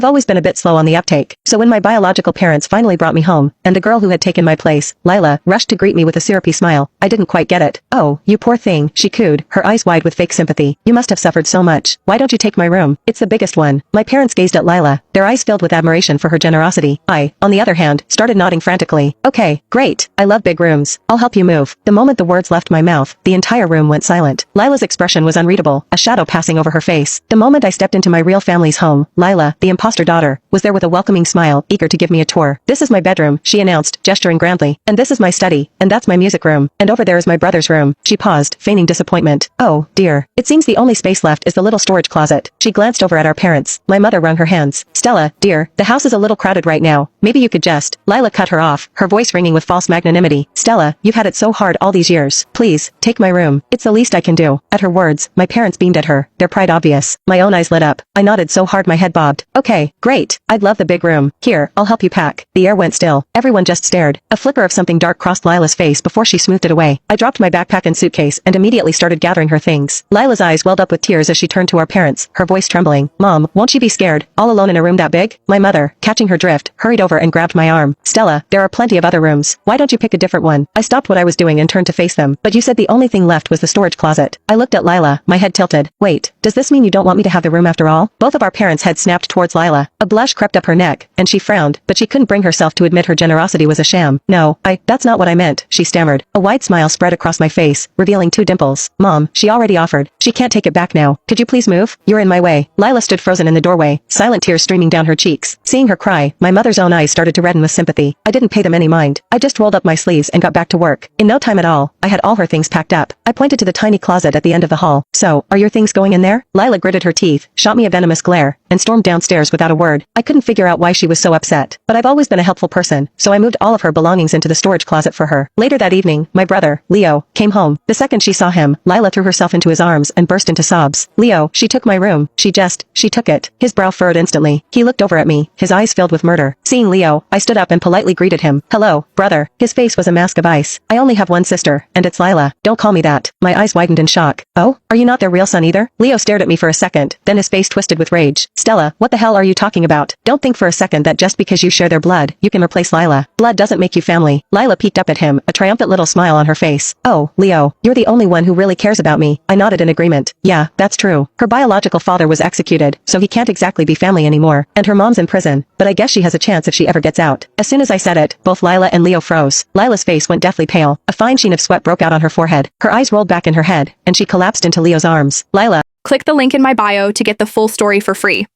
I've always been a bit slow on the uptake, so when my biological parents finally brought me home, and the girl who had taken my place, Lila, rushed to greet me with a syrupy smile, I didn't quite get it. "Oh, you poor thing," she cooed, her eyes wide with fake sympathy. "You must have suffered so much. Why don't you take my room? It's the biggest one." My parents gazed at Lila, their eyes filled with admiration for her generosity. I, on the other hand, started nodding frantically. "Okay, great. I love big rooms. I'll help you move." The moment the words left my mouth, the entire room went silent. Lila's expression was unreadable, a shadow passing over her face. The moment I stepped into my real family's home, Lila, the imposter daughter, was there with a welcoming smile, eager to give me a tour. "This is my bedroom," she announced, gesturing grandly. "And this is my study, and that's my music room. And over there is my brother's room." She paused, feigning disappointment. "Oh, dear. It seems the only space left is the little storage closet." She glanced over at our parents. My mother wrung her hands. "Stella, dear, the house is a little crowded right now. Maybe you could just—" Lila cut her off, her voice ringing with false magnanimity. "Stella, you've had it so hard all these years. Please, take my room. It's the least I can do." At her words, my parents beamed at her, their pride obvious. My own eyes lit up. I nodded so hard my head bobbed. "Okay, great. I'd love the big room. Here, I'll help you pack." The air went still. Everyone just stared. A flicker of something dark crossed Lila's face before she smoothed it away. I dropped my backpack and suitcase and immediately started gathering her things. Lila's eyes welled up with tears as she turned to our parents, her voice trembling. "Mom, won't you be scared? All alone in a room that big?" My mother, catching her drift, hurried over and grabbed my arm. "Stella, there are plenty of other rooms. Why don't you pick a different one?" I stopped what I was doing and turned to face them. "But you said the only thing left was the storage closet." I looked at Lila, my head tilted. "Wait, does this mean you don't want me to have the room after all?" Both of our parents' heads snapped towards Lila. A blush crept up her neck, and she frowned, but she couldn't bring herself to admit her generosity was a sham. "No, that's not what I meant," she stammered. A wide smile spread across my face, revealing 2 dimples. "Mom, she already offered. She can't take it back now. Could you please move? You're in my way." Lila stood frozen in the doorway, silent tears streaming down her cheeks. Seeing her cry, my mother's own eyes started to redden with sympathy. I didn't pay them any mind. I just rolled up my sleeves and got back to work. In no time at all, I had all her things packed up. I pointed to the tiny closet at the end of the hall. "So, are your things going in there?" Lila gritted her teeth, shot me a venomous glare, and stormed downstairs without a word. I couldn't figure out why she was so upset, but I've always been a helpful person, so I moved all of her belongings into the storage closet for her. Later that evening, my brother, Leo, came home. The second she saw him, Lila threw herself into his arms and burst into sobs. "Leo, she took my room. She took it." His brow furrowed instantly. He looked over at me, his eyes filled with murder. Seeing Leo, I stood up and politely greeted him. "Hello, brother." His face was a mask of ice. "I only have one sister, and it's Lila. Don't call me that." My eyes widened in shock. "Oh? Are you not their real son either?" Leo stared at me for a second, then his face twisted with rage. "Stella, what the hell are you talking about? Don't think for a second that just because you share their blood, you can replace Lila. Blood doesn't make you family." Lila peeked up at him, a triumphant little smile on her face. "Oh, Leo, you're the only one who really cares about me." I nodded in agreement. "Yeah, that's true. Her biological father was executed, so he can't exactly be family anymore. And her mom's in prison, but I guess she has a chance if she ever gets out." As soon as I said it, both Lila and Leo froze. Lila's face went deathly pale. A fine sheen of sweat broke out on her forehead. Her eyes rolled back in her head, and she collapsed into Leo's arms. "Lila." Click the link in my bio to get the full story for free.